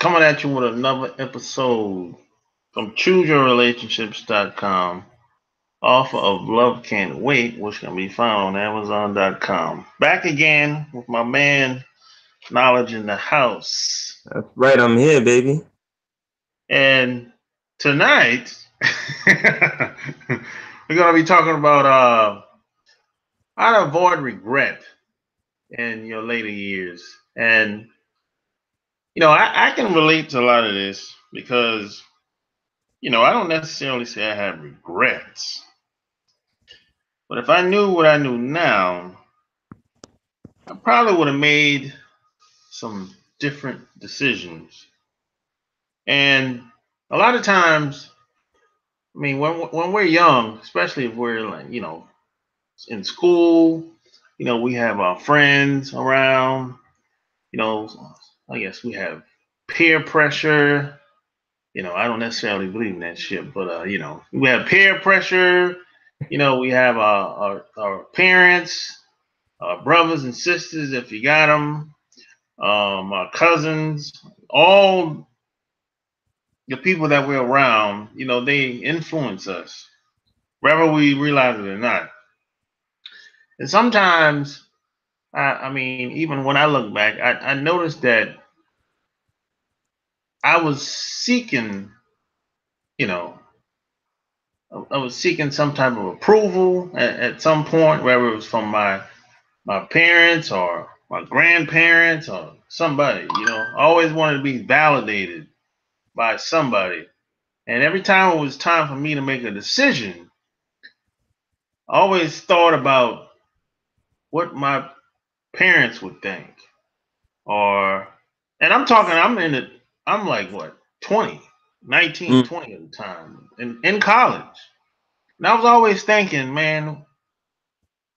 coming at you with another episode from ChooseYourRelationships.com, author of Love Can't Wait, which can be found on Amazon.com. Back again with my man, Knowledge in the house. That's right, I'm here, baby. And tonight, we're going to be talking about how to avoid regret in your later years. And, I can relate to a lot of this because I don't necessarily say I have regrets, but if I knew what I knew now, I probably would have made some different decisions. And a lot of times, I mean, when we're young, especially if we're like, in school, we have our friends around, you know, I guess we have peer pressure. I don't necessarily believe in that shit, but we have peer pressure. We have our parents, our brothers and sisters, if you got them, our cousins, all the people that we're around. They influence us, whether we realize it or not. And sometimes, I mean, even when I look back, I noticed that I was seeking, you know, I was seeking some type of approval at some point, whether it was from my parents or my grandparents or somebody. I always wanted to be validated by somebody. And every time it was time for me to make a decision, I always thought about what my parents would think. Or, and I'm like, what, 20, 19, Mm. 20 at the time in college. And I was always thinking, man,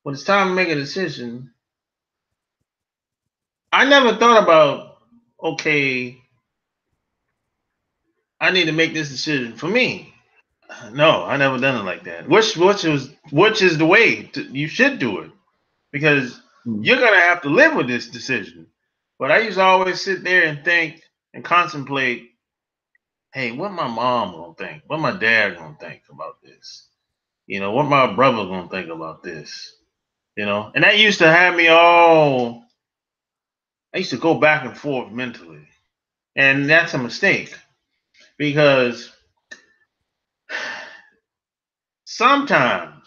when it's time to make a decision, I never thought about, okay, I need to make this decision for me. No, I never done it like that. Which is the way you should do it because Mm. you're gonna have to live with this decision. But I used to always sit there and think and contemplate, hey, what my mom gonna think? What my dad gonna think about this? What my brother gonna think about this? And that used to have me all. I used to go back and forth mentally, and that's a mistake because sometimes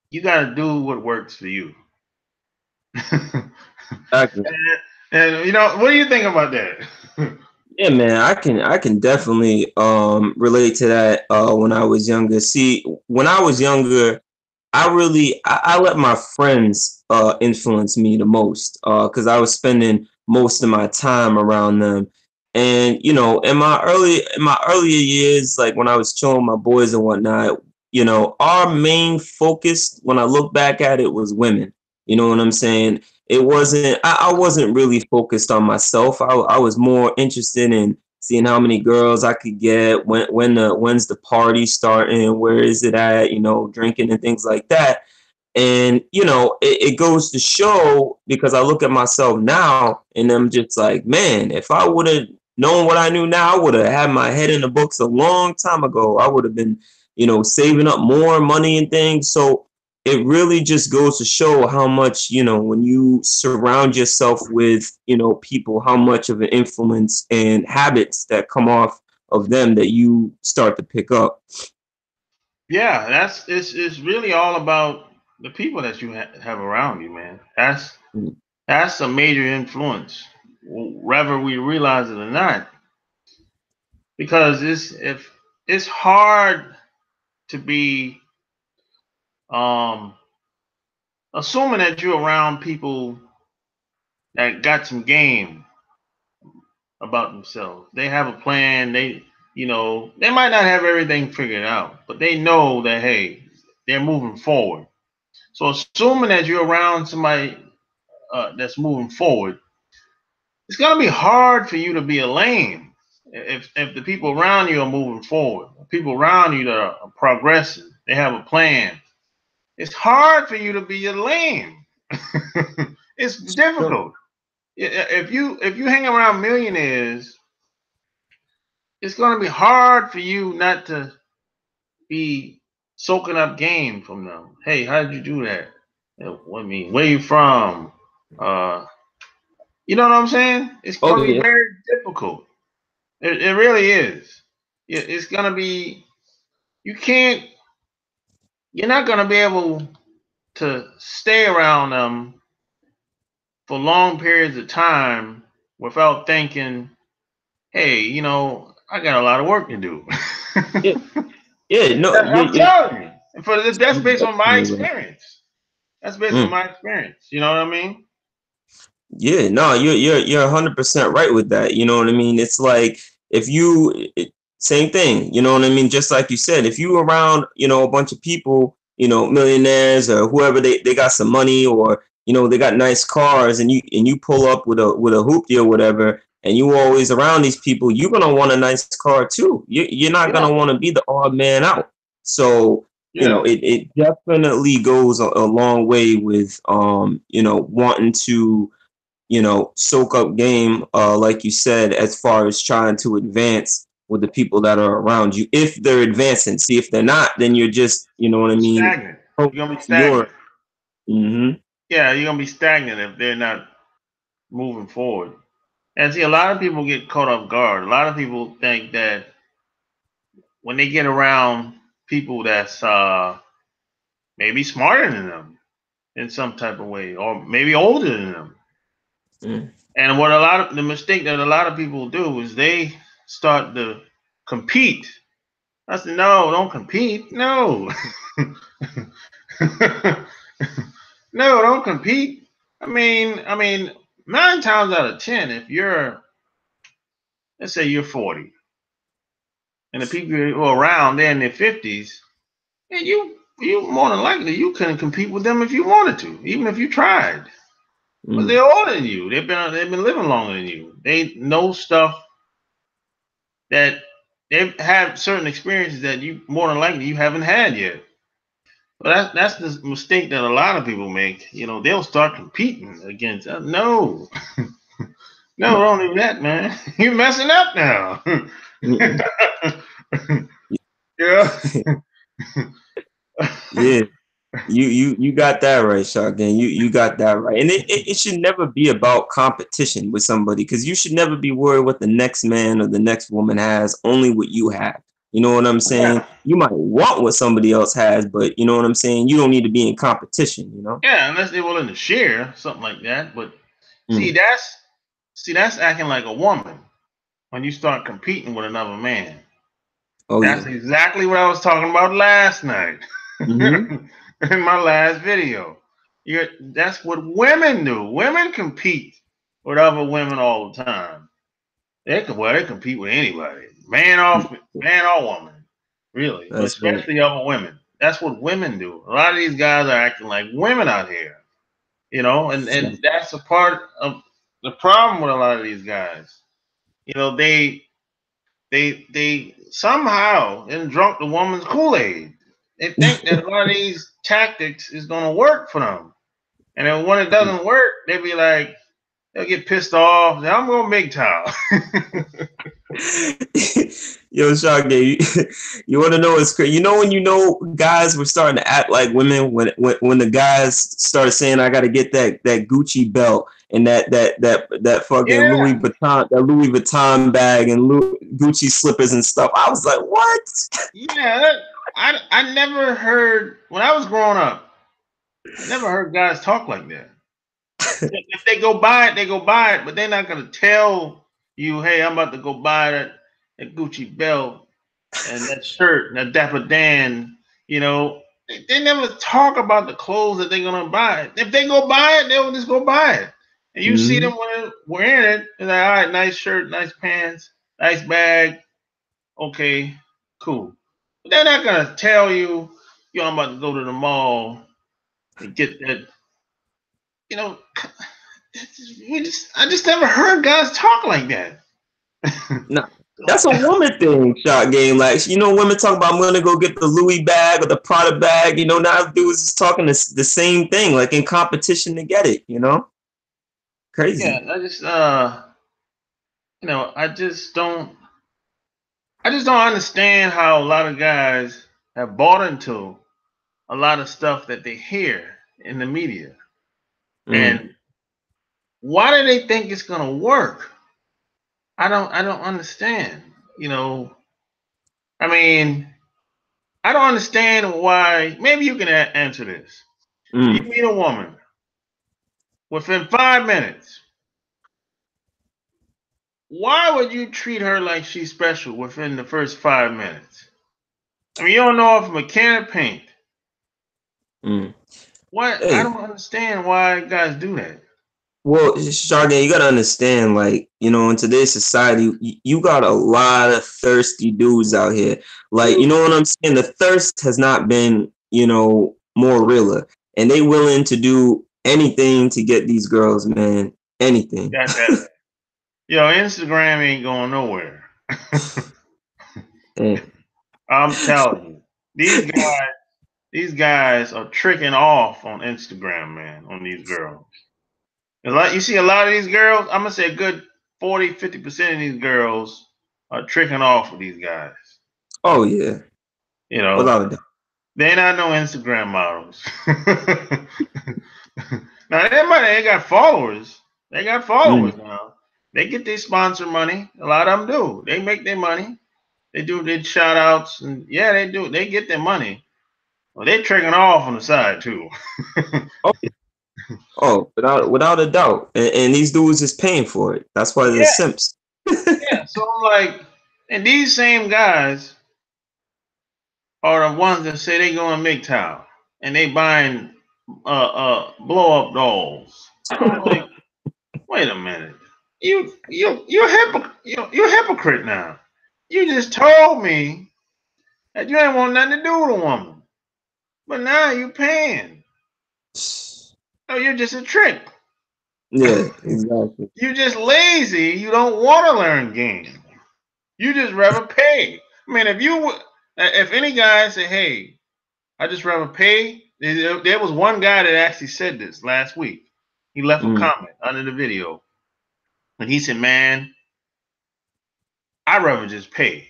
you got to do what works for you. and, Exactly. what do you think about that? Yeah, man, I can definitely relate to that. When I was younger, see, when I was younger, I let my friends influence me the most because I was spending most of my time around them. And in my earlier years, like when I was chilling with my boys and whatnot, our main focus when I look back at it was women. You know what I'm saying? I wasn't really focused on myself. I was more interested in seeing how many girls I could get, when's the party starting, where is it at, drinking and things like that. And it goes to show because I look at myself now and I'm just like, man, if I would have known what I knew now, I would have had my head in the books a long time ago. I would have been, saving up more money and things. So it really just goes to show how much, when you surround yourself with, people, how much of an influence and habits that come off of them that you start to pick up. Yeah, it's really all about the people that you have around you, man. That's a major influence, whether we realize it or not, because it's hard to be um assuming that you're around people that got some game about themselves. They have a plan. They might not have everything figured out, but they know that hey, they're moving forward. So assuming that you're around somebody that's moving forward, it's gonna be hard for you to be a lame if the people around you are moving forward, people around you that are progressing, they have a plan. It's hard for you to be a lame. It's difficult. If you hang around millionaires it's gonna be hard for you not to be soaking up game from them. Hey, how did you do that? What I mean, where you from? Uh, you know what I'm saying? It's Oh gonna be yeah. very difficult. It really is. It's gonna be. You can't. You're not gonna be able to stay around them for long periods of time without thinking, hey, I got a lot of work to do. Yeah. Yeah. No. I'm telling you. That's You're based on my definitely right. experience. That's based on Mm. my experience. You know what I mean? Yeah, no, you're 100% right with that. You know what I mean? It's like if same thing. You know what I mean? Just like you said, if you around, a bunch of people, millionaires or whoever, they got some money, or they got nice cars, and you pull up with a hoopty or whatever, and you always around these people, you're gonna want a nice car too. You're not Yeah, gonna want to be the odd man out. So yeah, it definitely goes a long way with wanting to soak up game, like you said, as far as trying to advance with the people that are around you. If they're advancing, see, if they're not, then you're just, you know what I mean? stagnant. You're gonna be You're, stagnant. mm-hmm. Yeah, you're gonna be stagnant if they're not moving forward. And see, a lot of people get caught off guard. A lot of people think that when they get around people that's maybe smarter than them in some type of way, or maybe older than them. Mm. And the mistake that a lot of people do is they start to compete. I said, no, don't compete. No. No, don't compete. I mean, 9 times out of 10, if let's say you're 40, and the people who are around, they're in their 50s, and you more than likely you couldn't compete with them if you wanted to, even if you tried. But Mm. they're older than you. They've been living longer than you. They know stuff that they've had certain experiences that you more than likely you haven't had yet. But that's the mistake that a lot of people make. They'll start competing against. No, no, No. don't do that, man. You're messing up now. Mm-mm. Yeah. Yeah. You got that right, Shotgun. You got that right. And it should never be about competition with somebody, because you should never be worried what the next man or the next woman has, only what you have. You know what I'm saying? Yeah. You might want what somebody else has, but you know what I'm saying? You don't need to be in competition, you know? Yeah, unless they're willing to share something like that. But see, Mm. that's acting like a woman when you start competing with another man. Oh That's yeah. exactly what I was talking about last night Mm-hmm. in my last video. That's what women do. Women compete with other women all the time. They compete with anybody, man or woman, really, but That's right. especially other women. That's what women do. A lot of these guys are acting like women out here, and that's a part of the problem with a lot of these guys. They somehow and drunk the woman's Kool-Aid. They think that a lot of these tactics is gonna work for them. And then when it doesn't work, they'll get pissed off. I'm going big towel. Yo, Shage, you want to know what's crazy? You know when guys were starting to act like women, when the guys started saying, "I got to get that Gucci belt and that fucking Yeah, Louis Vuitton bag and Gucci slippers and stuff." I was like, "What?" yeah. I never heard when I was growing up. I never heard guys talk like that. If they go buy it, they go buy it, but they're not gonna tell you, "Hey, I'm about to go buy that Gucci belt and that shirt and that Dapper Dan." They never talk about the clothes that they're gonna buy. If they go buy it, they'll just go buy it. And you see Mm-hmm. them wearing it, and like, all right, nice shirt, nice pants, nice bag. Okay, cool. But they're not gonna tell you, I'm about to go to the mall and get that. You know, I just never heard guys talk like that. No, that's a woman thing, shot game. Like, women talk about, "I'm gonna go get the Louis bag or the Prada bag." Now dudes is talking the same thing, like in competition to get it. Yeah, Crazy. I just I just don't. I just don't understand how a lot of guys have bought into a lot of stuff that they hear in the media. Mm, And why do they think it's gonna work? I don't understand. You know, I mean, I don't understand why. Maybe you can answer this. You mm. meet a woman within 5 minutes. Why would you treat her like she's special within the first 5 minutes? I mean, you don't know her from a can of paint. Mm. What? I Hey, don't understand why guys do that. well, Shargan, you gotta understand, like, in today's society, you got a lot of thirsty dudes out here. Like, you know what I'm saying? The thirst has not been, more realer, and they willing to do anything to get these girls, man. Anything. Got that? Yo, Instagram ain't going nowhere. Eh. I'm telling you, these guys, these guys are tricking off on Instagram, man, on these girls. You see a lot of these girls. I'm gonna say a good 40, 50% of these girls are tricking off with these guys. Oh yeah, You know, without a doubt. they're not no Instagram models. Now they got followers. They got Mm. followers now. They get their sponsor money. A lot of them do. They make their money. They do their shout outs and yeah, they do. They get their money. Well, they're tricking off on the side too. Oh, oh, without a doubt. And these dudes is paying for it. That's why they're Yeah, simps. yeah. So I'm like, and these same guys are the ones that say they going MGTOW and they buying blow up dolls. I'm like, wait a minute. You're a hypocrite now. You just told me that you ain't want nothing to do with a woman. But now you paying. No, you're just a trick. Yeah, exactly. You're just lazy. You don't want to learn game. You just rather pay. I mean, if any guy say, "Hey, I just rather pay," there was one guy that actually said this last week. He left a Mm. comment under the video, and he said, "Man, I'd rather just pay."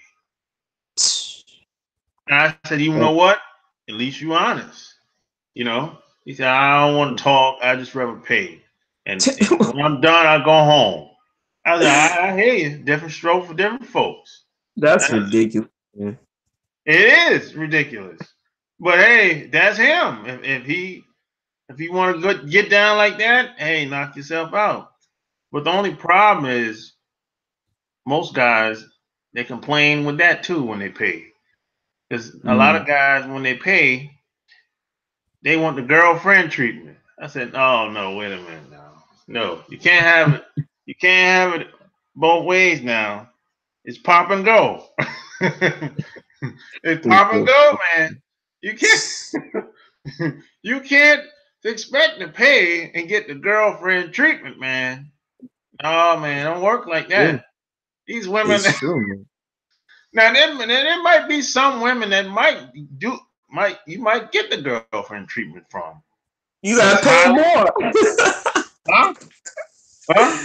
And I said, "You know what? At least you honest." You know, he said, "I don't want to talk. I just rather pay, and when I'm done, I go home." I said, "I hear you. Different stroke for different folks." That's And ridiculous. Man. it is ridiculous, but hey, that's him. If he want to get down like that, hey, knock yourself out. But the only problem is most guys they complain with that too when they pay, because a lot Mm. of guys when they pay they want the girlfriend treatment. I said, oh no, wait a minute now. No, you can't have it. You can't have it both ways now. It's pop and go. It's pop and go, man. You can't you can't expect to pay and get the girlfriend treatment, man. Oh man, don't work like True. that. These women It's true, man. now there might be some women that you might get the girlfriend treatment from. You But it's gotta pay highly more. huh? Huh?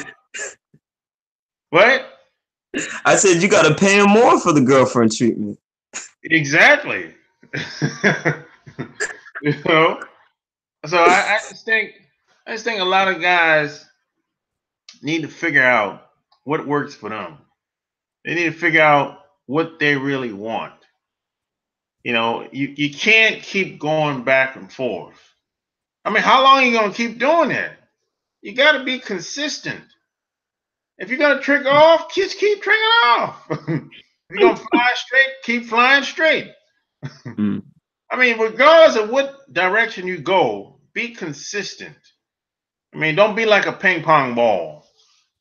What? I said you gotta pay him more for the girlfriend treatment. Exactly. you know? So I just think a lot of guys need to figure out what works for them. They need to figure out what they really want. You can't keep going back and forth. I mean, how long are you gonna keep doing that? You gotta be consistent. If you're gonna trick off, just keep tricking off. if you're gonna fly straight, keep flying straight. Mm. I mean, regardless of what direction you go, be consistent. I mean, don't be like a ping pong ball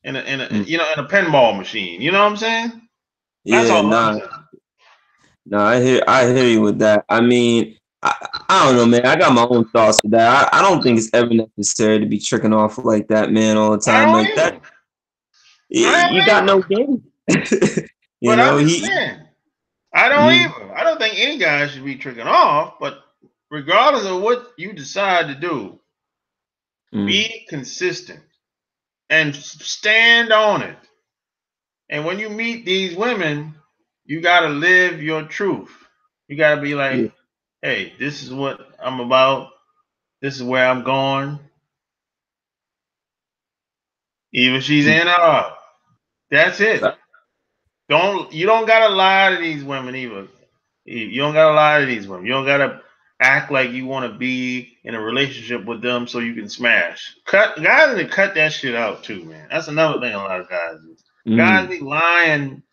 Mm. in a pinball machine. You know what I'm saying? That's Yeah, all I'm nah, saying. nah. I hear you with that. I mean, I don't know, man. I got my own thoughts with that. I don't think it's ever necessary to be tricking off like that, man, all the I time. don't Like that, either. I you don't got no either. game. But I'm just He. saying, I don't Mm, either. I don't think any guy should be tricking off. But regardless of what you decide to do, mm, be consistent and stand on it. And when you meet these women, You gotta live your truth. You gotta be like, Yeah. hey, this is what I'm about. This is where I'm going. Either she's in or out. That's it. You don't gotta lie to these women either. You don't gotta lie to these women. You don't gotta act like you want to be in a relationship with them so you can smash. Cut guys need to cut that shit out too, man. That's another thing a lot of guys do. Guys Mm. be lying.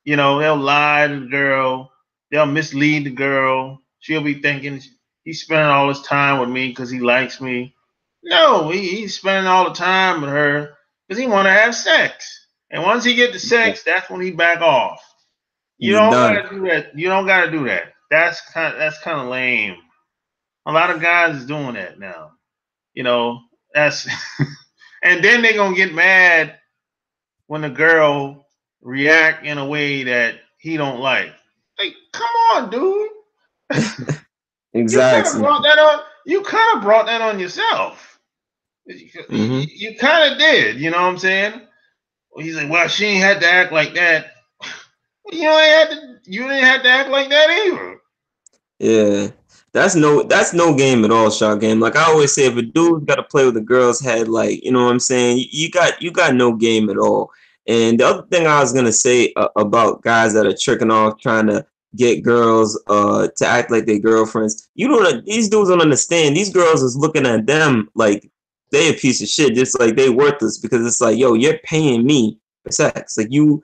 You know, they'll lie to the girl. They'll mislead the girl. She'll be thinking he's spending all his time with me because he likes me. No, he's spending all the time with her because he want to have sex. And once he get to Yeah. sex, that's when he back off. You He's don't done. gotta do that. You don't gotta do that. That's kind of lame. A lot of guys is doing that now. You know, that's and then they gonna get mad when the girl react in a way that he don't like. Like, come on, dude. You kind of Exactly. brought that on. You kind of brought that on yourself. Hmm. You kind of did. You know what I'm saying? He's like, well, she ain't had to act like that. You ain't had to. You didn't have to act like that either. Yeah. That's no game at all, shot game. Like I always say, if a dude's got to play with a girl's head, like you know what I'm saying, you got no game at all. And the other thing I was gonna say about guys that are tricking off, trying to get girls to act like their girlfriends, these dudes don't understand. These girls is looking at them like they a piece of shit, just like they worthless because it's like, yo, you're paying me for sex. Like you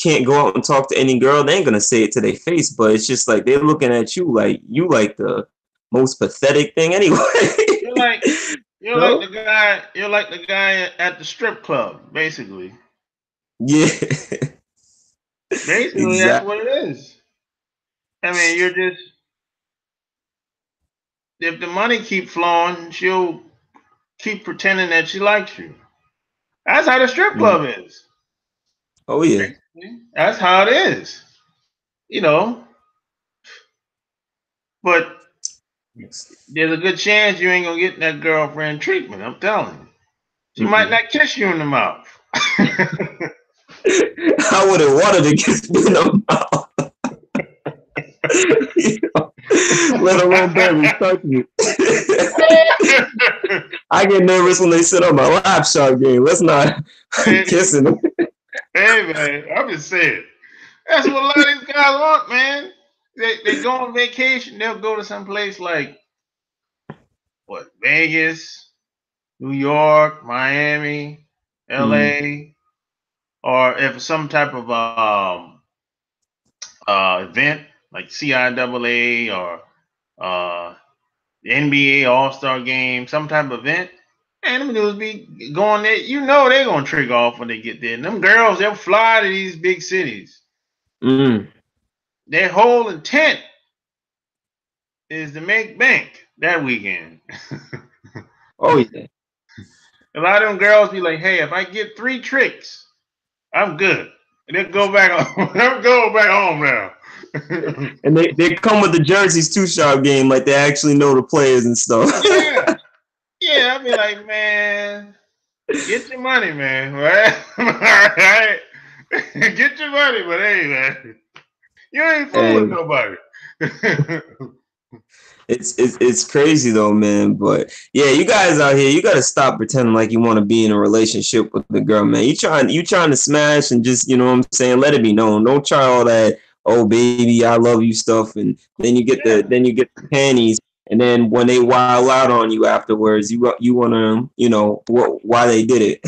can't go out and talk to any girl. They ain't gonna say it to their face, but it's just like they're looking at you like you like the most pathetic thing anyway. You're like you're like No? the guy. You're like the guy at the strip club, basically. Yeah. Basically, that's Exactly. what it is. I mean, you're just if the money keep flowing, she'll keep pretending that she likes you. That's how the strip Mm. club is. Oh yeah. Basically, that's how it is. You know, but there's a good chance you ain't gonna get that girlfriend treatment. I'm telling you, she might Mm-mm. not kiss you in the mouth. I would have wanted to get in the mouth. You know, let alone barely touch me. I get nervous when they sit on my lap shot game. Let's not hey, kissing them. hey, man, I'm just saying. That's what a lot of these guys want, man. They go on vacation. They'll go to some place like what Vegas, New York, Miami, Mm. L.A., or if some type of event like CIAA or uh, the NBA All Star Game, some type of event. And them dudes be going there. You know they're gonna trick off when they get there. And them girls, they'll fly to these big cities. Mm. Their whole intent is to make bank that weekend. Oh yeah. A lot of them girls be like, "Hey, if I get 3 tricks, I'm good." And then go back home. I'm go back home now. And they come with the jerseys two shot game, like they actually know the players and stuff. Yeah, yeah. I'd be like, man, get your money, man. Right? All right? Get your money, but hey, man, you ain't fooling And nobody. it's crazy though, man. But yeah, you guys out here, you gotta stop pretending like you want to be in a relationship with the girl, man. You trying to smash and just you know what I'm saying. Let it be known. Don't try all that. Oh baby, I love you stuff, and Yeah, then you get the panties, and then when they wild out on you afterwards, you wanna why they did it.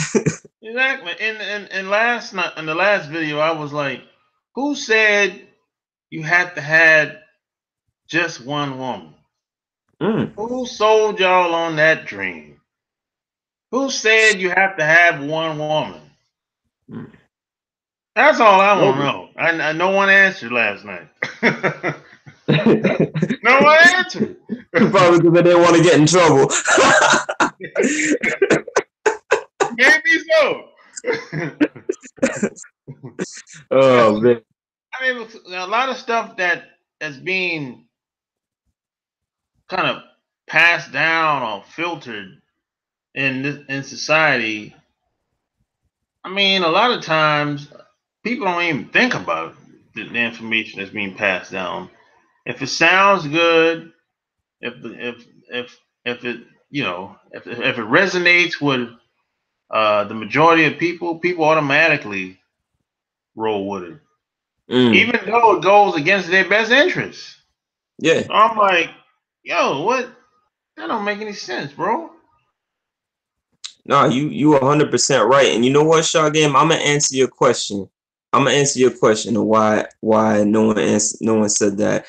exactly. And last night in the last video, I was like, who said you had to have just one woman? Mm. Who sold y'all on that dream? Who said you have to have one woman? Mm. That's all I want to Nobody. know. No one answered last night. No one answered. Probably because they didn't want to get in trouble. Maybe so. Yeah, Oh man. I mean, a lot of stuff that is being kind of passed down or filtered in society. I mean, a lot of times people don't even think about it. the information that's being passed down. If it sounds good, if if it if it resonates with the majority of people, people automatically roll with it, Mm, even though it goes against their best interests. yeah. So I'm like, yo, what? That don't make any sense, bro. No, you 100% right. And you know what, Shaw Game? I'm gonna answer your question. I'm gonna answer your question of why no one said that.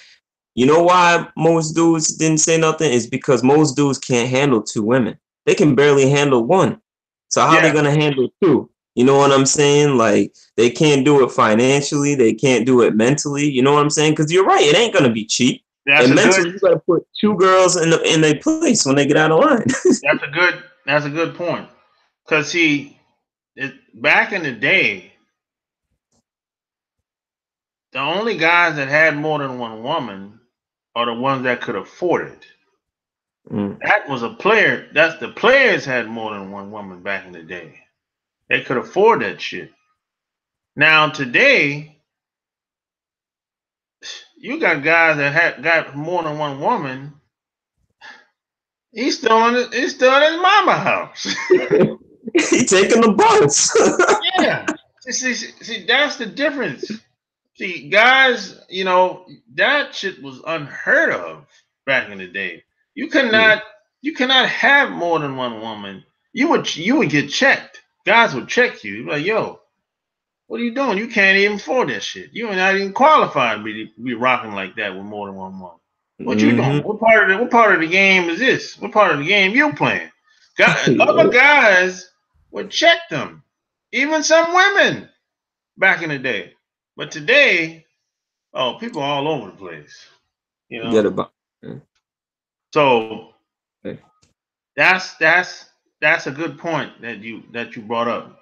You know why most dudes didn't say nothing is because most dudes can't handle two women. They can barely handle one. So how they Yeah, gonna handle two? You know what I'm saying? Like they can't do it financially, they can't do it mentally. You know what I'm saying? Because you're right, it ain't gonna be cheap. that's And a good mentally, you gotta put two girls in their place when they get out of line. that's a good point. Cause see, back in the day, the only guys that had more than one woman are the ones that could afford it. Mm, That was a player. That's the players had more than one woman back in the day. They could afford that shit. Now today, you got guys that had got more than one woman. He's still in his mama house. he taking the bus. Yeah. See, that's the difference. See, guys, that shit was unheard of back in the day. You could Mm, not, you cannot have more than one woman. You would get checked. Guys would check you. You'd be like, yo, what are you doing? You can't even afford that shit. You are not even qualified to be rocking like that with more than one woman. What you doing? mm-hmm. What part of the game is this? What part of the game you playing? Other guys would check them. Even some women back in the day. But today, oh, people are all over the place. You Forget know. about So it. that's that's that's a good point that you brought up.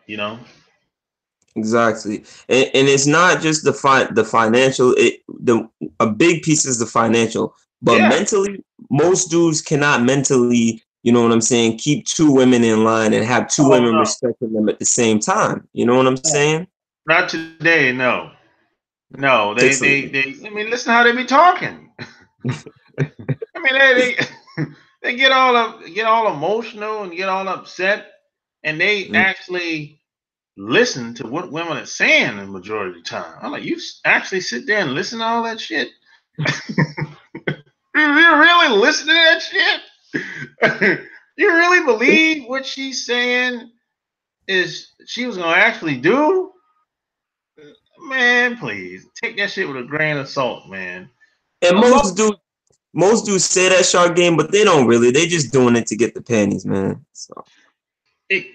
Exactly, and it's not just the financial. The a big piece is the financial, but Yeah. mentally, most dudes cannot mentally. You know what I'm saying? Keep two women in line and have two Oh women no, respecting them at the same time. You know what I'm no, saying? not today. No, no. They Takes a they they. I mean, listen how they be talking. I mean, they they get all emotional and get all upset, and they mm, actually listen to what women are saying the majority of the time. I'm like, you actually sit there and listen to all that shit? You really listen to that shit? You really believe what she's saying is she was gonna actually do? Man, please take that shit with a grain of salt, man. and A lot, most dudes say that shark game, but they don't really. They just doing it to get the panties, man. So it,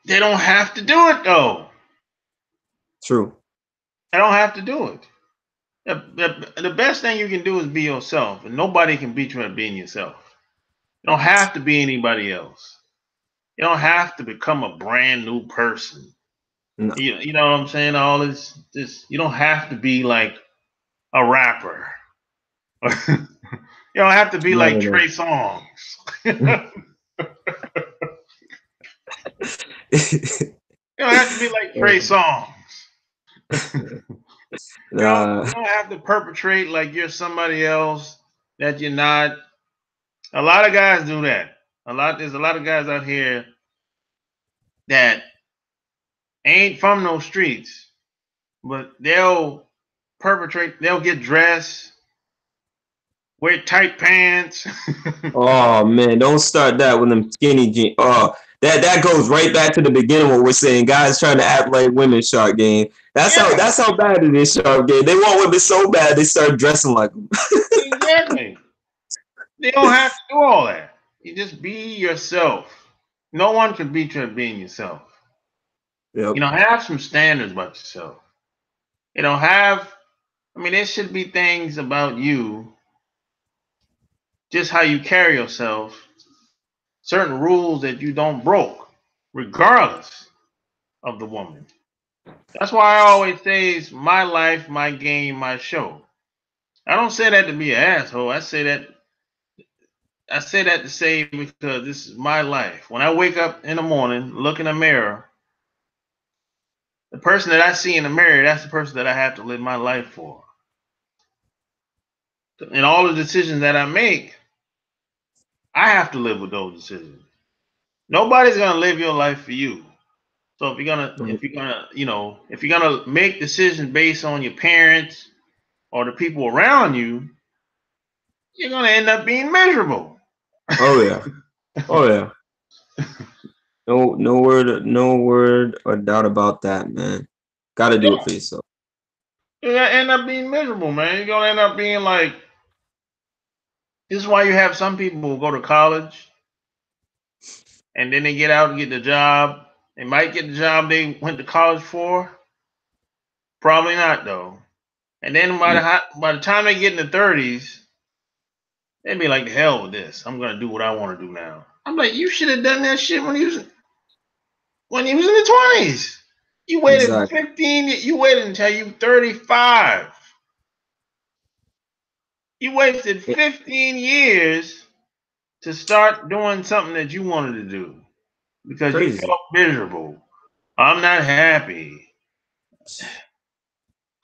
they don't have to do it though. true. They don't have to do it. The best thing you can do is be yourself, and nobody can beat you at being yourself. You don't have to be anybody else. You don't have to become a brand new person. No, You know what I'm saying? All this. You don't have to be like a rapper. You don't have to be none like of Trey Songz. You that. don't have to be like Trey Songz. You know, Nah. you don't have to perpetrate like you're somebody else that you're not. A lot of guys do that. There's a lot of guys out here that ain't from those streets, but they'll get dressed, wear tight pants. Oh man, don't start that with them skinny jeans. Oh, that goes right back to the beginning what we're saying. Guys trying to act like women shark game. Yeah, That's how bad it is shark game. They want women so bad they start dressing like them. exactly. They don't have to do all that. You just be yourself. No one can beat you at being yourself. Yep. Have some standards about yourself. Have. I mean, there should be things about you, just how you carry yourself, certain rules that you don't broke, regardless of the woman. That's why I always say it's my life, my game, my show. I don't say that to be an asshole. I say that to say because this is my life. When I wake up in the morning, look in the mirror, the person that I see in the mirror, that's the person that I have to live my life for. And all the decisions that I make, I have to live with those decisions. Nobody's gonna live your life for you. So if you're gonna make decisions based on your parents or the people around you, you're gonna end up being miserable. Oh yeah. Oh yeah. No word or doubt about that, man. Got to do it Yeah. for yourself. You're gonna end up being miserable, man. You're gonna end up being like, this is why you have some people who go to college and then they get out and get the job. They might get the job they went to college for. Probably not though. And then by the time they get in the 30s, they'd be like, the hell with this. I'm gonna do what I want to do now. I'm like, you should have done that shit when you was in the 20s. You waited Exactly. 15. You waited until you 35. You wasted 15 years to start doing something that you wanted to do because you Crazy. felt miserable. I'm not happy.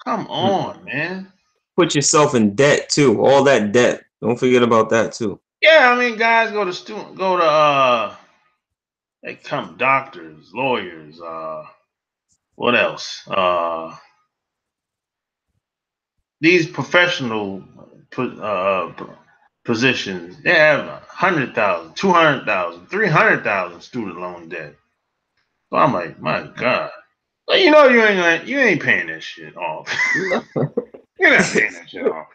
Come on, man. Put yourself in debt too. All that debt. Don't forget about that too. Yeah, I mean, guys they come doctors, lawyers, what else? These professional positions, they have 100,000, 200,000, 300,000 student loan debt. So I'm like, my God. Well, you ain't paying that shit off. You're not paying that shit off.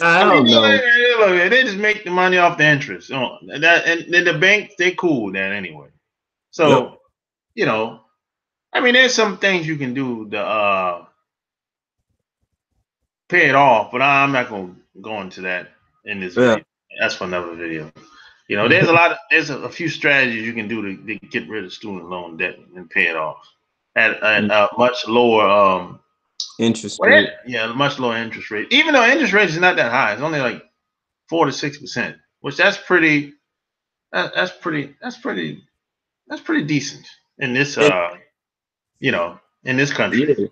I I mean, don't know. they just make the money off the interest. And then the bank, they cool with that anyway. Yep. So, you know, I mean, there's some things you can do to pay it off, but I'm not gonna go into that in this Yeah. video. That's for another video. Mm-hmm. There's a few strategies you can do to get rid of student loan debt and pay it off at a much lower Interest rate. much lower interest rate. Even though interest rate is not that high, it's only like 4 to 6%, which that's pretty decent in this And in this country. yeah.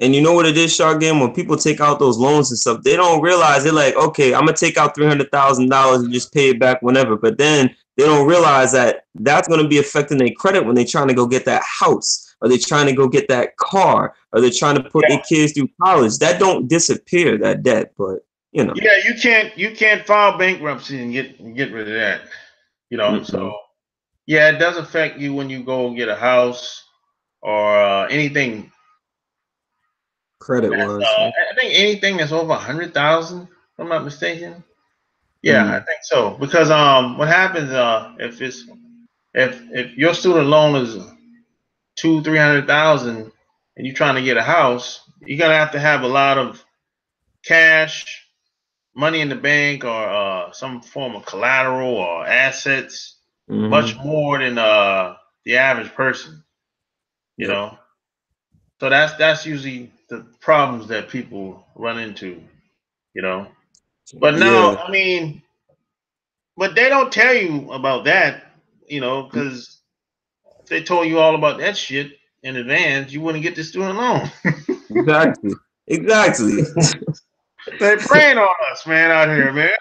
And you know what it is, Shark Game? When people take out those loans and stuff, they don't realize they're like, okay, I'm gonna take out $300,000 and just pay it back whenever. But then they don't realize that that's gonna be affecting their credit when they're trying to go get that house, or they're trying to go get that car, or they're trying to put their kids through college. That don't disappear, that debt, but you know. Yeah, you can't file bankruptcy and get rid of that. So Mm-mm. yeah, it does affect you when you go get a house or anything. Credit was. I think anything that's over 100,000, if I'm not mistaken. Yeah, I Mm. think so. Because what happens if your student loan is 300,000 and you're trying to get a house, you're gonna have to have a lot of cash, money in the bank, or some form of collateral or assets, much Mm-hmm. more than the average person. You Yep. know, so that's usually the problems that people run into. You know, but now Yeah. I mean, but they don't tell you about that. Because if they told you all about that shit in advance, you wouldn't get the student loan. Exactly. Exactly. They're preying on us, man, out here, man.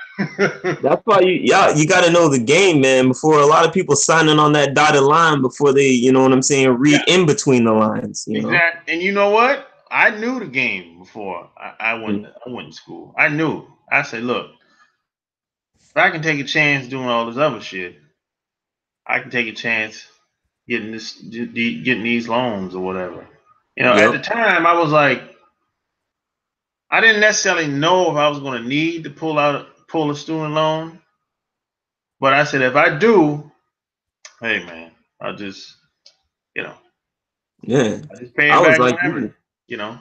That's why you got to know the game, man. Before a lot of people signing on that dotted line before they, you know what I'm saying, Yeah, read in between the lines. You know. exactly. And you know what? I knew the game before I went to school. I knew. I said, look, if I can take a chance doing all this other shit, I can take a chance getting these loans or whatever. At the Yep. time, I was like, I didn't necessarily know if I was going to need to pull a student loan, but I said if I do, hey man, I'll just you know Yeah. I just pay I it was back like whenever. you. You know.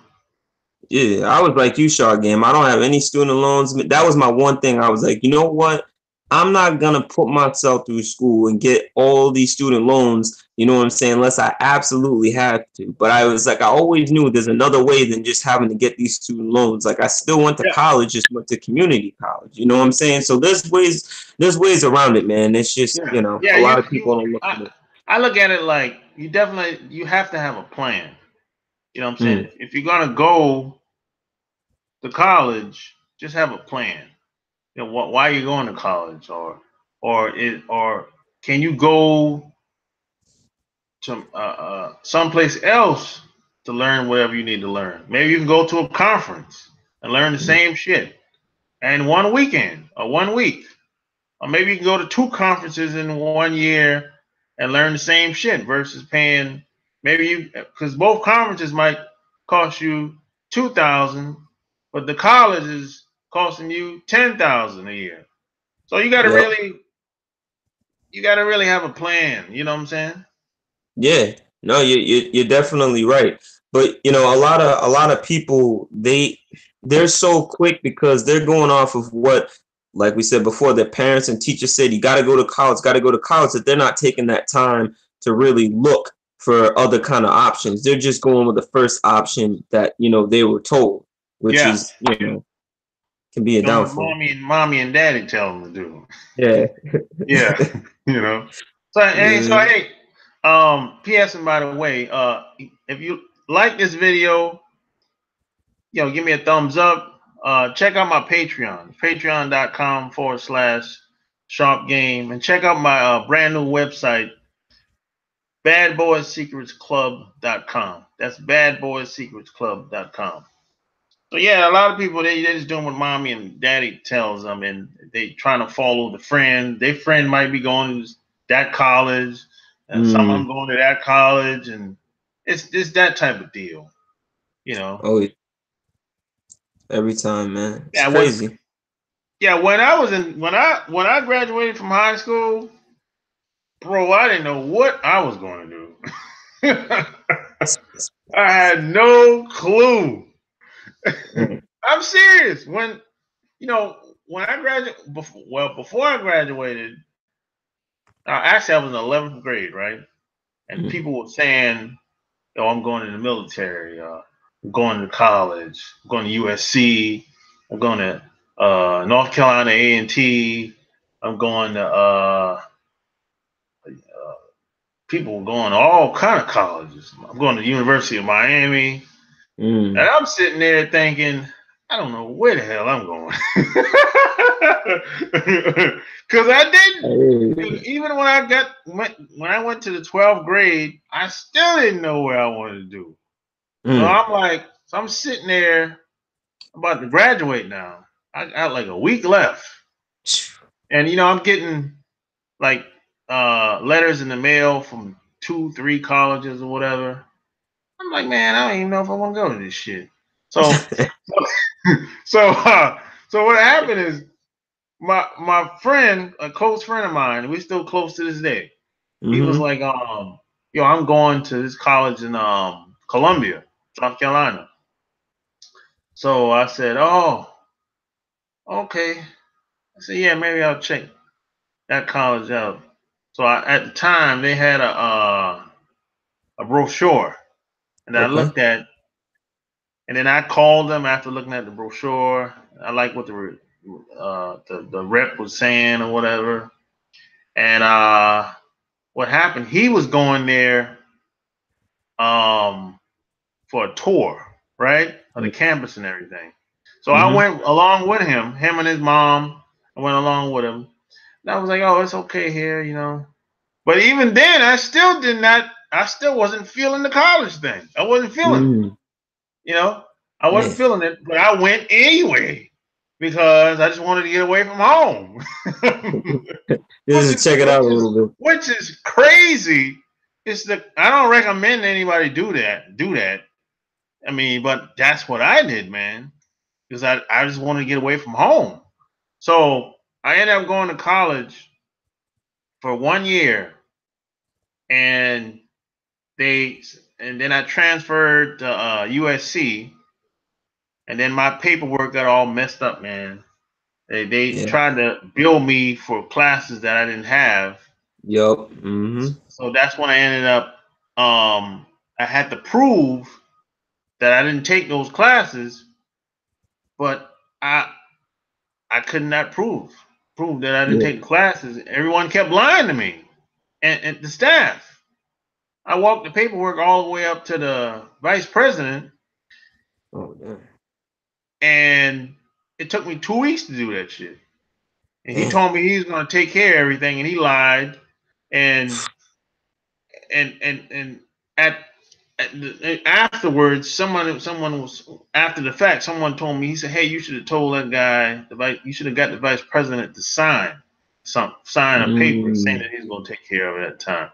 Yeah, I was like you, Shark Game. I don't have any student loans. That was my one thing. I was like, you know what? I'm not gonna put myself through school and get all these student loans. You know what I'm saying? Unless I absolutely have to. But I was like, I always knew there's another way than just having to get these student loans. Like I still went to Yeah. college, just went to community college. You know what I'm saying? So there's ways around it, man. It's just Yeah. Yeah. a lot of people don't look at it. I look at it like you have to have a plan. You know what I'm saying? Mm. If you're gonna go to college, just have a plan. You know, why are you going to college, or can you go to someplace else to learn whatever you need to learn? Maybe you can go to a conference and learn the Mm. same shit in one weekend or 1 week. Or maybe you can go to two conferences in 1 year and learn the same shit versus paying maybe you because both conferences might cost you 2,000, but the college is costing you 10,000 a year. So Yep. you gotta really have a plan. You know what I'm saying? Yeah, no, you're definitely right. But a lot of people they're so quick because they're going off of what, like we said before, their parents and teachers said you got to go to college, got to go to college. That they're not taking that time to really look for other kind of options. They're just going with the first option that they were told, which Yeah. is can be a Doing what downfall. mommy and daddy tell them to do. Yeah. Yeah. you know. So Yeah. hey, P.S. and by the way, if you like this video, give me a thumbs up. Check out my Patreon, patreon.com/sharp game, and check out my brand new website, badboysecretsclub.com. That's badboysecretsclub.com. So yeah, a lot of people they just doing what mommy and daddy tells them, and they trying to follow the friend. Their friend might be going to that college, and some of them Mm. going to that college, and it's that type of deal, you know. Oh, every time, man. It's Yeah, when crazy. when I was in when I graduated from high school, bro, I didn't know what I was going to do. I had no clue. Mm. I'm serious. You know, when I graduated, before I graduated, actually I was in 11th grade, right? And Mm. people were saying, "Oh, I'm going to the military. I'm going to college. I'm going to USC. I'm going to North Carolina A&T. I'm going to people were going to all kind of colleges. I'm going to the University of Miami." And Mm. I'm sitting there thinking, I don't know where the hell I'm going. Because I didn't. Hey. Even when I went to the 12th grade, I still didn't know where I wanted to do. So Mm. I'm sitting there about to graduate now. I got like a week left. And I'm getting like letters in the mail from 2, 3 colleges or whatever. I'm like, man, I don't even know if I want to go to this shit. So so so what happened is my friend, a close friend of mine, we still close to this day. He was Mm-hmm. like, I'm going to this college in Columbia, South Carolina. So I said, oh, okay. I said, yeah, maybe I'll check that college out. So at the time they had a brochure, and I Okay. looked at, and then I called them after looking at the brochure. I like what the rep was saying or whatever. And what happened? He was going there um, for a tour, right, of the campus and everything. So I Mm-hmm. went along with him. Him and his mom. I went along with him. And I was like, oh, it's okay here. But even then, I still did not. I still wasn't feeling the college thing. I wasn't feeling it. Mm. You know, I wasn't Man. feeling it, but I went anyway because I just wanted to get away from home. which Just is to check it out which a is little bit. which is crazy. I don't recommend anybody do that. Do that. I mean, but that's what I did, man, because I just wanted to get away from home. So I ended up going to college for 1 year, and they and then I transferred to USC, and then my paperwork got all messed up, man. They Yeah. tried to bill me for classes that I didn't have. Yup. Mm-hmm. So that's when I ended up. I had to prove that I didn't take those classes, but I I could not prove that I didn't Yeah. take the classes. Everyone kept lying to me, and the staff. I walked the paperwork all the way up to the vice president, Oh damn. and it took me 2 weeks to do that shit. And he Damn. told me he was going to take care of everything, and he lied. And and afterwards, someone was after the fact. Someone told me, he said, "Hey, you should have told that guy you should have got the vice president to sign a paper saying that Mm. he's going to take care of it at the time."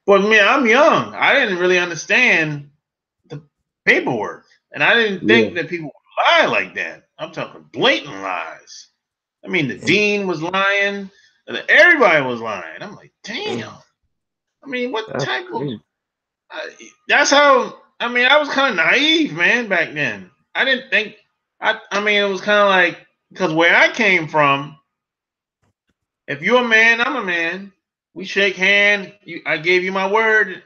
But man, I'm young. I didn't really understand the paperwork, and I didn't Yeah. think that people would lie like that. I'm talking blatant lies. I mean, the Damn. dean was lying, and everybody was lying. I'm like, damn. Damn. I mean, what That's type of? crazy. That's how. I mean, I was kind of naive, man, back then. I didn't think. I mean, it was kind of like because where I came from, if you're a man, I'm a man. We shake hand. I gave you my word,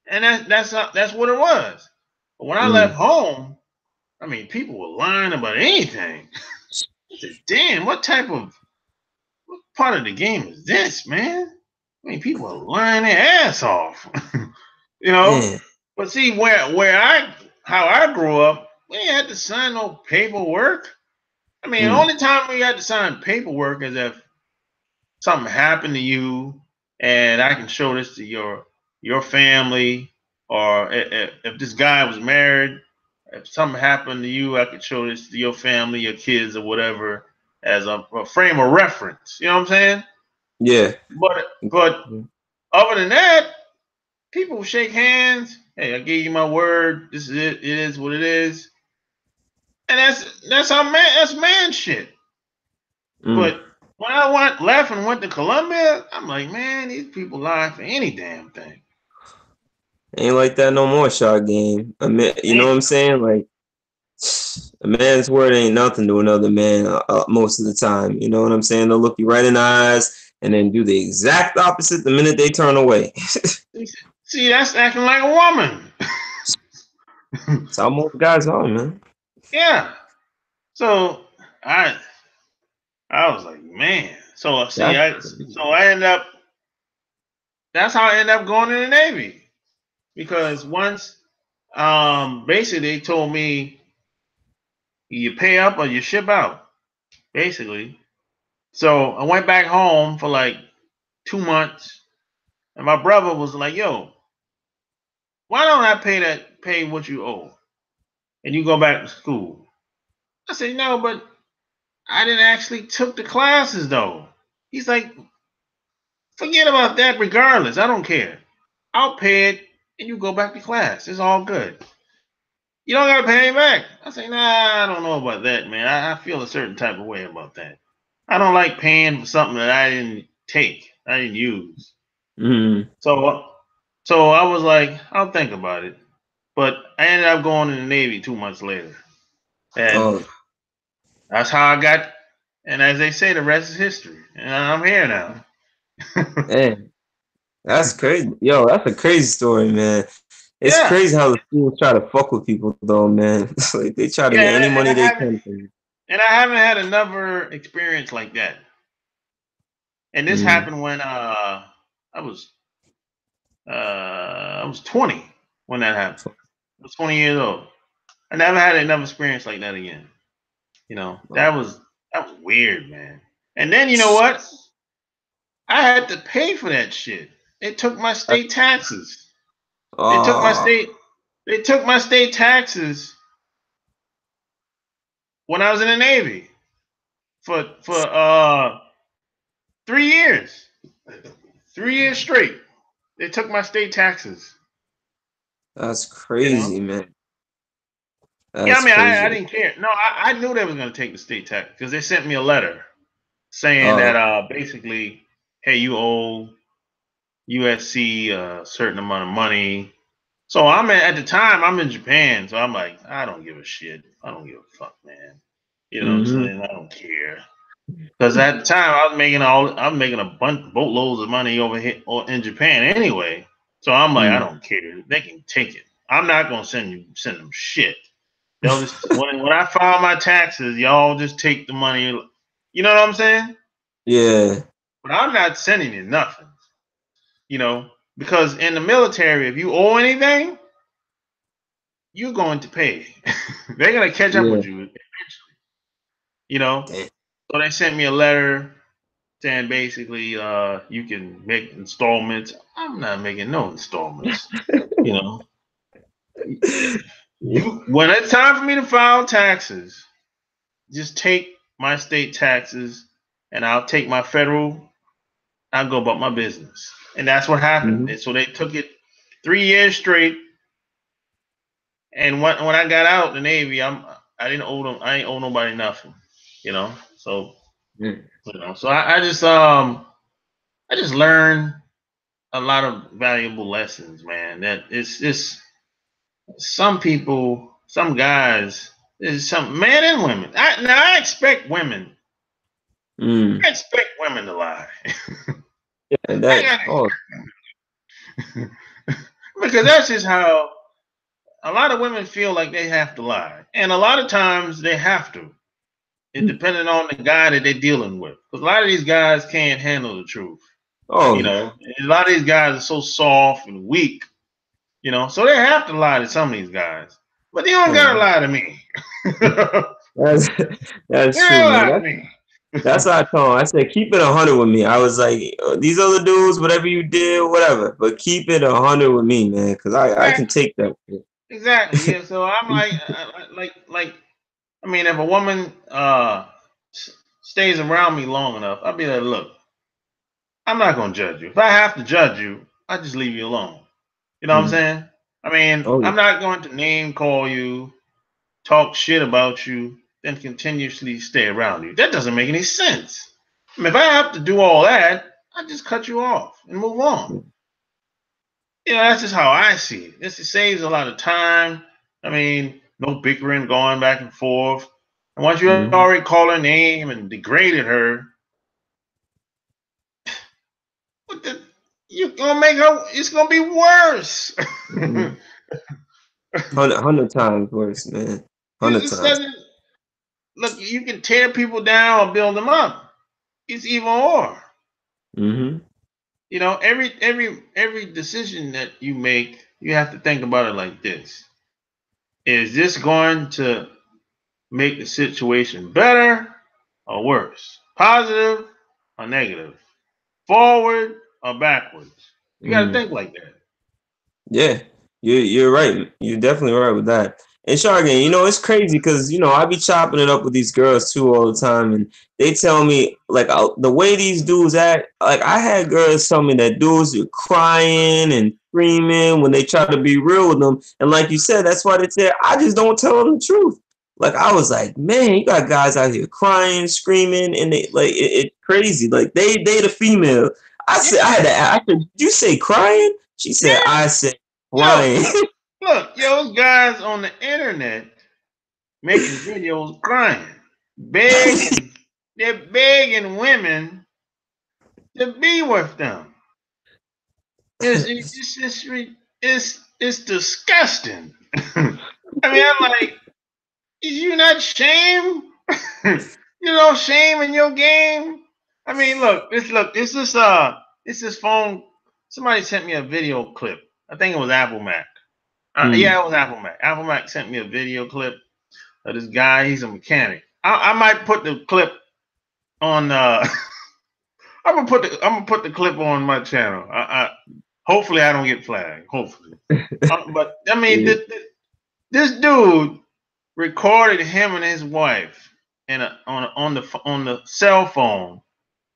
and that's what it was. But when I left Mm. home, I mean, people were lying about anything. I said, "Damn, what part of the game is this, man?" I mean, people are lying their ass off, you know. Damn. But see, how I grew up, we ain't had to sign no paperwork. I mean, the Mm. only time we had to sign paperwork is if something happened to you, and I can show this to your family, or if this guy was married, if something happened to you, I could show this to your family, your kids, or whatever, as a frame of reference. You know what I'm saying? Yeah. But other than that, people shake hands. Hey, I gave you my word. This is it. It is what it is. And that's how man that's man shit. Mm. But when I left and went to Colombia, I'm like, man, these people lie for any damn thing. Ain't like that no more, shot game. You know what Ain't I'm saying? Like a man's word ain't nothing to another man most of the time. You know what I'm saying? They'll look you right in the eyes and then do the exact opposite the minute they turn away. see, that's acting like a woman. It's how most guys are, man. Yeah. So I I was like, man. So see, That's I end up that's how I end up going in the Navy. Because once basically they told me you pay up or you ship out, basically. So I went back home for like 2 months, and my brother was like, "Yo, why don't I pay what you owe, and you go back to school?" I said, "No, but I didn't actually took the classes though." He's like, "Forget about that. Regardless, I don't care. I'll pay it, and you go back to class. It's all good. You don't gotta pay me back." I say, "Nah, I don't know about that, man. I feel a certain type of way about that. I don't like paying for something that I didn't take, I didn't use." mm. So, so I was like, "I'll think about it." But I ended up going in the Navy 2 months later, and Oh that's how I got. And as they say, the rest is history. And I'm here now. man, that's crazy. Yo, that's a crazy story, man. It's Yeah, crazy how the schools try to fuck with people though, man. Like they try to get yeah, any money they can from you. and I haven't had another experience like that. And this Mm. happened when I was I was 20 when that happened. I was 20 years old. I never had another experience like that again. You know, Wow. that was weird, man. And then you know what? I had to pay for that shit. They took my state taxes. They took my Oh, state they took my state taxes when I was in the Navy for 3 years. 3 years straight. They took my state taxes, that's you know? crazy, man. Yeah, I That's mean I crazy. didn't care. No, I knew they was gonna take the state tax because they sent me a letter saying that Oh, basically, hey, you owe USC a certain amount of money. So at the time I'm in Japan, so I'm like, I don't give a shit. I don't give a fuck, man. You know what I'm mm-hmm. saying? I don't care. Because at the time I'm making a bunch boatloads of money over here or in Japan anyway. So I'm like, I Mm. don't care. They can take it. I'm not gonna send them shit. They'll just when I file my taxes, y'all just take the money. You know what I'm saying? Yeah. But I'm not sending you nothing. You know. Because in the military, if you owe anything, you're going to pay. They're gonna catch up Yeah. with you eventually. You know. Damn. So they sent me a letter saying basically, you can make installments. I'm not making no installments. You know, you when it's time for me to file taxes, just take my state taxes, and I'll take my federal. I'll go about my business, and that's what happened. Mm-hmm. And so they took it 3 years straight. And when I got out the Navy, I didn't owe them. I ain't owe nobody nothing. You know, so Mm. so I just learned a lot of valuable lessons, man. That it's just some people, some guys, there's some men and women. I expect women. Mm. I expect women to lie. Yeah, I that. got Oh. because that's just how a lot of women feel like they have to lie, and a lot of times they have to. It depending on the guy that they're dealing with, because a lot of these guys can't handle the truth. You Oh. know, and a lot of these guys are so soft and weak. You know, so they have to lie to some of these guys, but they don't Oh. gotta lie to me. They That's don't that's true, man. lie to me. That's what I told him. I said, keep it 100 with me. I was like, these other dudes, whatever you did, whatever, but keep it 100 with me, man, because I can Exactly, take that. exactly. Yeah. So I'm like, I mean, if a woman stays around me long enough, I'll be like, look, I'm not gonna judge you. If I have to judge you, I just leave you alone. You know what I'm Mm. saying? I mean, Oh, I'm not going to name call you, talk shit about you, then continuously stay around you. That doesn't make any sense. I mean, if I have to do all that, I just cut you off and move on. yeah. You know, that's just how I see it. This saves a lot of time. I mean, no bickering, going back and forth. And once you Mm-hmm. already call her name and degraded her, what the, you're gonna make her. It's gonna be worse. Mm-hmm. 100 times worse, man. 100 It times. doesn't look. You can tear people down or build them up. It's either or. Mm-hmm. You know, every decision that you make, you have to think about it like this: is this going to make the situation better or worse? Positive or negative? Forward or backwards? You got to Mm. think like that. Yeah, you're right. You're definitely right with that. And Shargan, it's crazy because I be chopping it up with these girls too all the time, and they tell me like the way these dudes act. Like I had girls tell me that dudes are crying and screaming when they try to be real with them, and like you said, that's why they say I just don't tell them the truth. Like I was like, man, you got guys out here crying, screaming, and they like it's crazy. Like they the female. I said I Yeah, had to. I said, did you say crying? She said, yeah. I said Yo, crying. look, those guys on the internet making videos crying, begging, they're begging women to be with them. It's disgusting. I mean, I'm like, is you not shame? Shame in your game. I mean, it's this phone. Somebody sent me a video clip. I think it was Apple Mac. Mm. Yeah, it was Apple Mac. Apple Mac sent me a video clip of this guy. He's a mechanic. I might put the clip on. I'm gonna put the clip on my channel. Hopefully I don't get flagged. Hopefully, but I mean, Yeah. this dude recorded him and his wife on the cell phone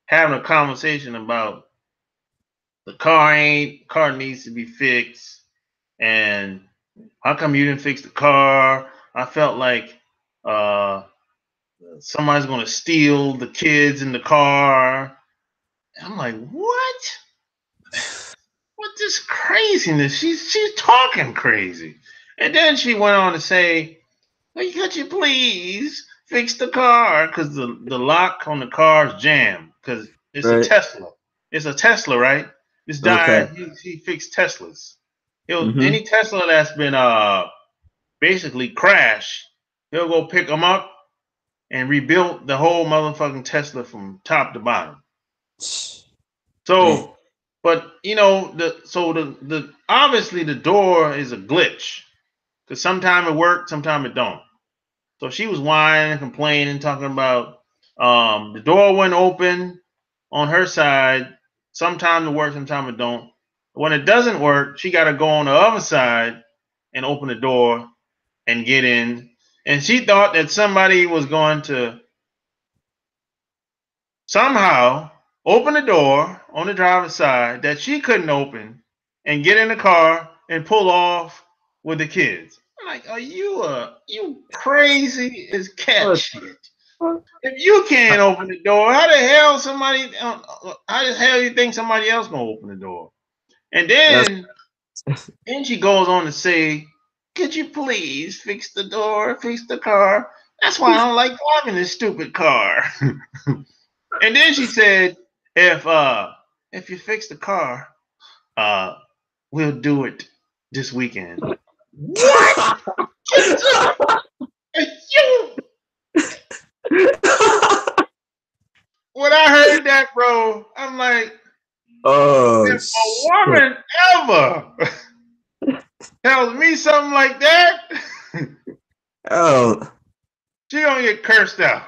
having a conversation about the car needs to be fixed, and how come you didn't fix the car? I felt like uh, somebody's gonna steal the kids in the car. I'm like, what? What this craziness? She's talking crazy. And then she went on to say, hey, could you please fix the car? Because the lock on the car is jammed. Because it's a Right. Tesla. It's a Tesla, right? This guy, Okay. he fixed Teslas. Mm-hmm. Any Tesla that's been basically crashed, he'll go pick them up and rebuild the whole motherfucking Tesla from top to bottom. Man. So But you know, the obviously the door is a glitch because sometimes it works, sometimes it don't. So she was whining, complaining, talking about the door wouldn't open on her side. Sometimes it works, sometimes it don't. When it doesn't work, she got to go on the other side and open the door and get in. And she thought that somebody was going to somehow open the door on the driver's side that she couldn't open and get in the car and pull off with the kids. I'm like, are you crazy as cat What shit? the If you can't open the door, how the hell you think somebody else gonna open the door? And That's then she goes on to say, could you please fix the door, fix the car? That's why I don't like driving this stupid car. And then she said, if if you fix the car, uh we'll do it this weekend. What? You when I heard that, bro, I'm like, oh if a shit. woman ever tells me something like that, Oh, she gonna get cursed out.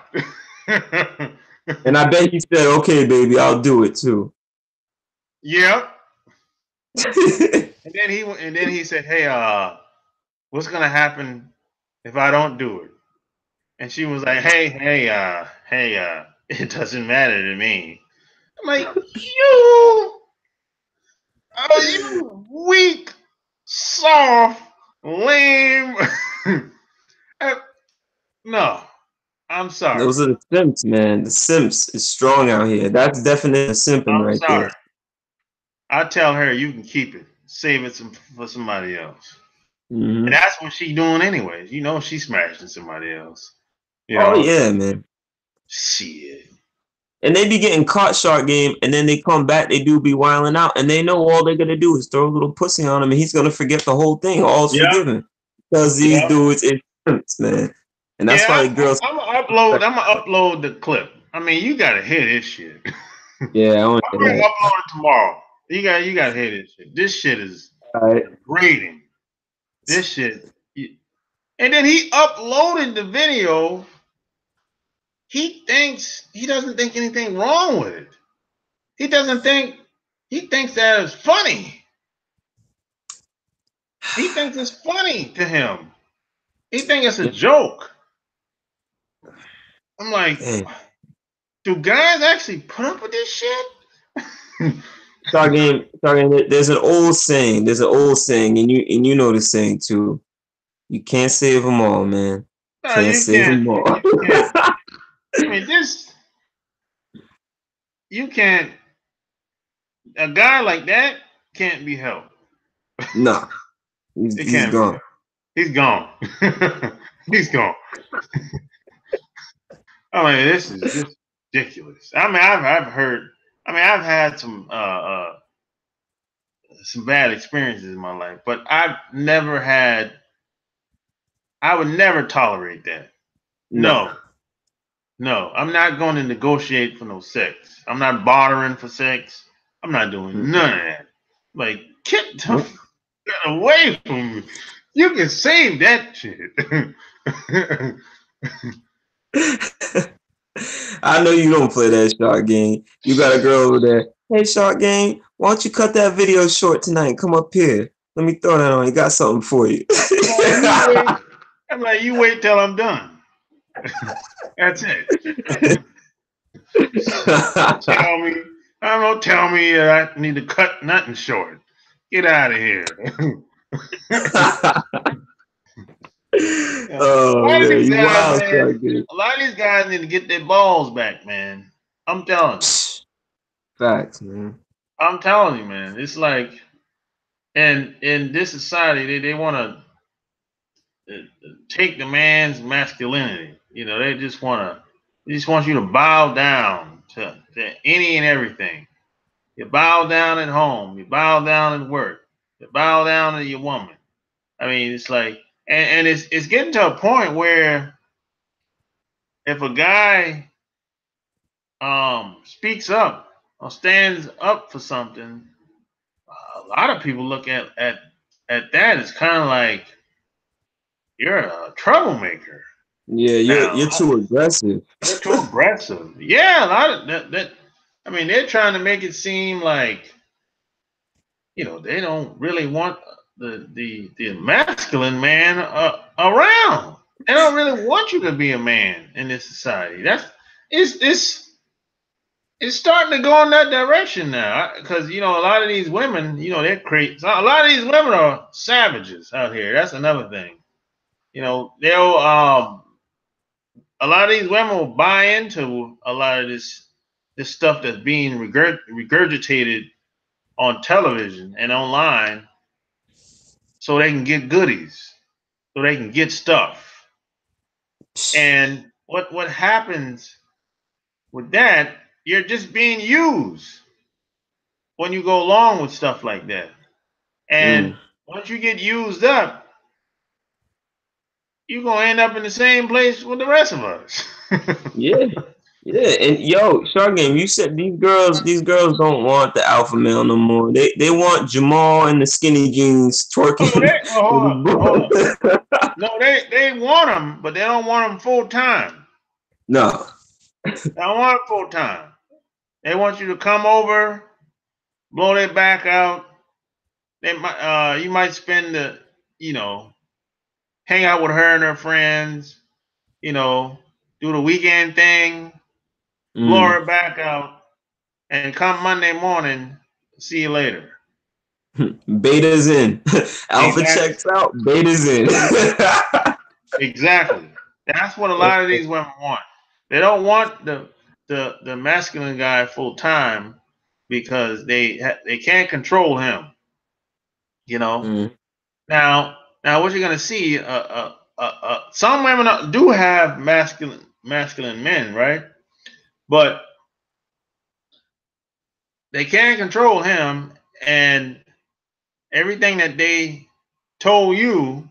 and I bet he said, "Okay, baby, I'll do it too." Yep. And then he said, hey, what's gonna happen if I don't do it? And she was like, hey, it doesn't matter to me. I'm like, you are you weak, soft, lame. Uh, no, I'm sorry. Those are the simps, man. The simps is strong out here. That's definition of simping I'm right there. sorry. I tell her you can keep it, save it for somebody else. And Hmm. that's what she doing anyways. You know she's smashing somebody else. You Oh know, yeah, man. shit. And they be getting caught short game, and then they come back. They do be wilding out, and they know all they're gonna do is throw a little pussy on him, and he's gonna forget the whole thing. All's Yeah, forgiven because these yeah, dudes is simps, man. And that's why yeah. the girls. I'm gonna upload. I'm gonna upload the clip. I mean, you gotta hear this shit. I'm Yeah, I want to gonna hear that. upload it tomorrow. You gotta hear this shit. This shit is All right. grating. This shit. And then he uploaded the video. He doesn't think anything wrong with it. He doesn't think he thinks that is funny. He thinks it's funny to him. He thinks it's a Yeah, joke. I'm like, man. do guys actually put up with this shit? Talking. There's an old saying. There's an old saying, and you know the saying too. You can't save them all, man. No, Can't you save can't. them all. You can't. I mean, this you can't. A guy like that can't be helped. Nah, It he's can't be gone. helped. He's gone. He's gone. I mean, this is just ridiculous. I mean, I've heard. I mean, I've had some bad experiences in my life, but I've never had. I would never tolerate that. Nah. No, no, I'm not going to negotiate for no sex. I'm not bartering for sex. I'm not doing Mm-mm. none of that. Like, get the Nope. f- away from me. You can save that shit. I know you don't play that short game. You got a girl over there. Hey, short game, why don't you cut that video short tonight? Come up here. Let me throw that on. I got something for you. Like, you wait. I'm like, you wait till I'm done. That's it. Don't tell me. I don't tell me that I need to cut nothing short. Get out of here. Yeah. A Oh lot of man, these you guys, wild man. short game. A lot of these guys need to get their balls back, man. I'm telling you. Facts, man. I'm telling you, man. It's like, and in this society, they want to take the man's masculinity. You know, they just want you to bow down to any and everything. You bow down at home. You bow down at work. You bow down to your woman. I mean, it's like, and it's getting to a point where if a guy speaks up or stands up for something, a lot of people look at that as kind of like you're a troublemaker. Yeah, you're Now too aggressive. you're too aggressive. Yeah, a lot of that. I mean, they're trying to make it seem like they don't really want the masculine man around. They don't really want you to be a man in this society. It's it's starting to go in that direction now. Because a lot of these women, they're crazy. A lot of these women are savages out here. That's another thing. They'll a lot of these women will buy into a lot of this stuff that's being regurgitated on television and online so they can get goodies, so they can get stuff. And what happens with that, you're just being used when you go along with stuff like that. And Mm. once you get used up, you're gonna end up in the same place with the rest of us. Yeah. Yeah, and yo, Shark Game, you said these girls don't want the alpha male no more. They want Jamal in the skinny jeans Oh, twerking hold with on, hold on. his bro. No, they want them, but they don't want them full time. No. They don't want them full time. They want you to come over, blow their back out. You might spend you know, hang out with her and her friends. Do the weekend thing, blow Mm. her back out, and come Monday morning, see you later. Beta's in. Alpha Exactly. checks out, beta's in. Exactly. That's what a lot of these women want. They don't want the masculine guy full time because they can't control him. You know. Mm. Now what you're gonna see? Some women do have masculine men, right? But they can't control him, and everything that they told you,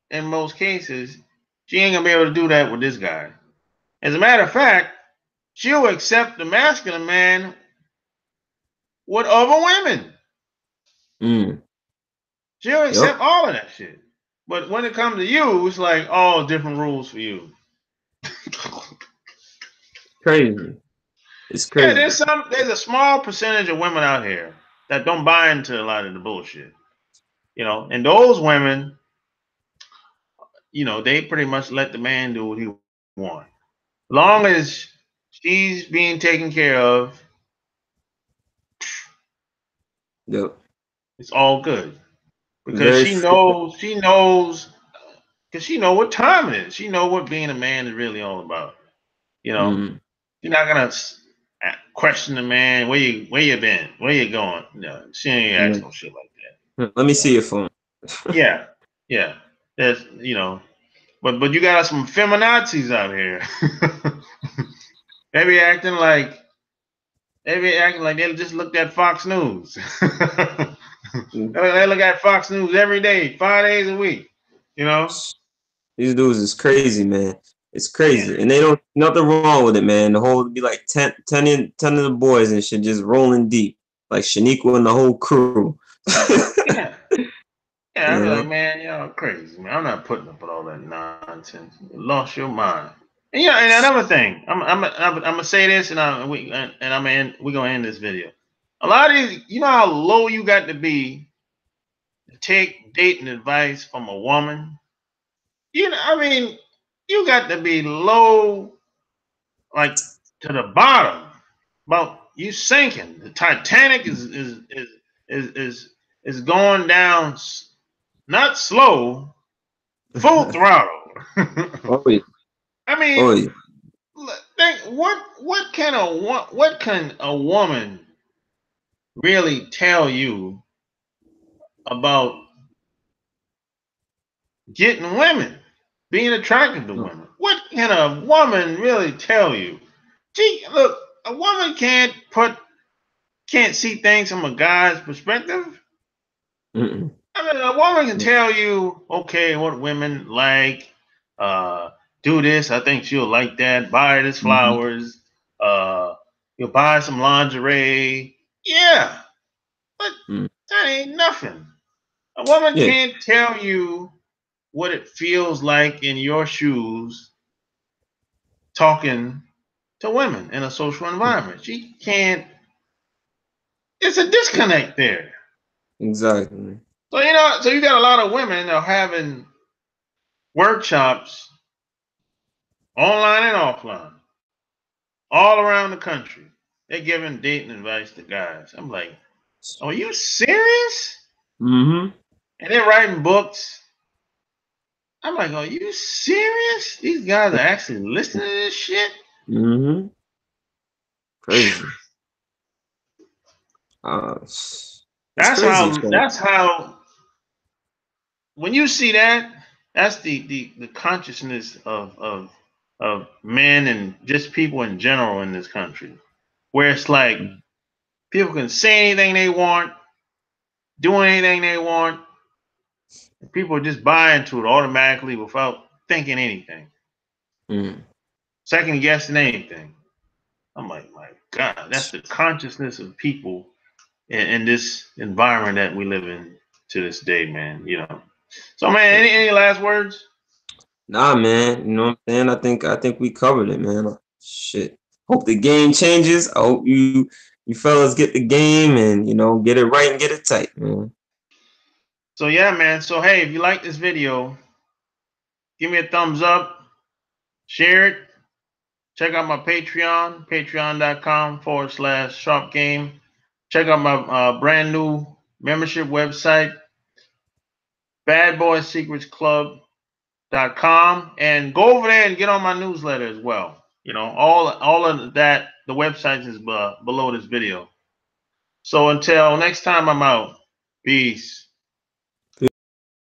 in most cases, she ain't gonna be able to do that with this guy. As a matter of fact, she'll accept the masculine man with other women. Mm. She'll Yep. accept all of that shit. But when it comes to you, it's like all different rules for you. Crazy. It's Yeah, crazy. there's a small percentage of women out here that don't buy into a lot of the bullshit. And those women, they pretty much let the man do what he wants. Long as she's being taken care of, Yep. it's all good. Because Very because she know what time it is. She know what being a man is really all about. You know, mm. you're not gonna question the man. Where you been? Where you going? No, she ain't ask no shit like Let me see your phone. that. Yeah, yeah. That's but you got some feminazis out here. they be acting like they just looked at Fox News. They look at Fox News every day, 5 days a week. You know? These dudes is crazy, man. It's Yeah. crazy. And they don't nothing wrong with it, man. The whole be like 10 of the boys and shit just rolling deep. Like Shaniqua and the whole crew. Yeah. Yeah, You I'd be like, know? man, y'all crazy, man. I'm not putting up with all that nonsense. You lost your mind. And another thing, I'm gonna say this, and we're gonna end this video. A lot of these, you know how low you got to be to take dating advice from a woman. I mean, you got to be low, like to the bottom. But you sinking. The Titanic is going down, not slow, full throttle. Oh yeah. I Oh mean, yeah. think what can a woman really tell you about getting women, being attracted to women? What can a woman really tell you? Gee, look, a woman can't see things from a guy's perspective. Mm-mm. I mean, a woman can tell you, okay, what women like. Uh, do this. I think she'll like that. Buy her this Mm-hmm. flowers. Uh, you'll buy some lingerie. Yeah, but Mm. That ain't nothing. A woman Yeah, can't tell you what it feels like in your shoes talking to women in a social environment. She can't. It's a disconnect there. exactly. So so you got a lot of women that are having workshops online and offline all around the country. They're giving dating advice to guys. I'm like, are you serious? Mm-hmm. And they're writing books. I'm like, are you serious? These guys are actually listening to this shit? Mm-hmm. Crazy. It's crazy. So, That's how when you see that, that's the consciousness of men and just people in general in this country. Where it's like people can say anything they want, do anything they want, and people just buy into it automatically without thinking anything, mm, second guessing anything. I'm like, my God, that's the consciousness of people in this environment that we live in to this day, man. So, man, any last words? nah, man. You know what I'm saying? I think we covered it, man. Shit. Hope the game changes. I hope you fellas get the game and get it right and get it tight, man. So, yeah, man. So, hey, if you like this video, give me a thumbs up, share it, check out my Patreon, patreon.com/sharp game. Check out my brand new membership website, badboysecretsclub.com, and go over there and get on my newsletter as well. All of that, the website is below this video. So until next time I'm out, peace.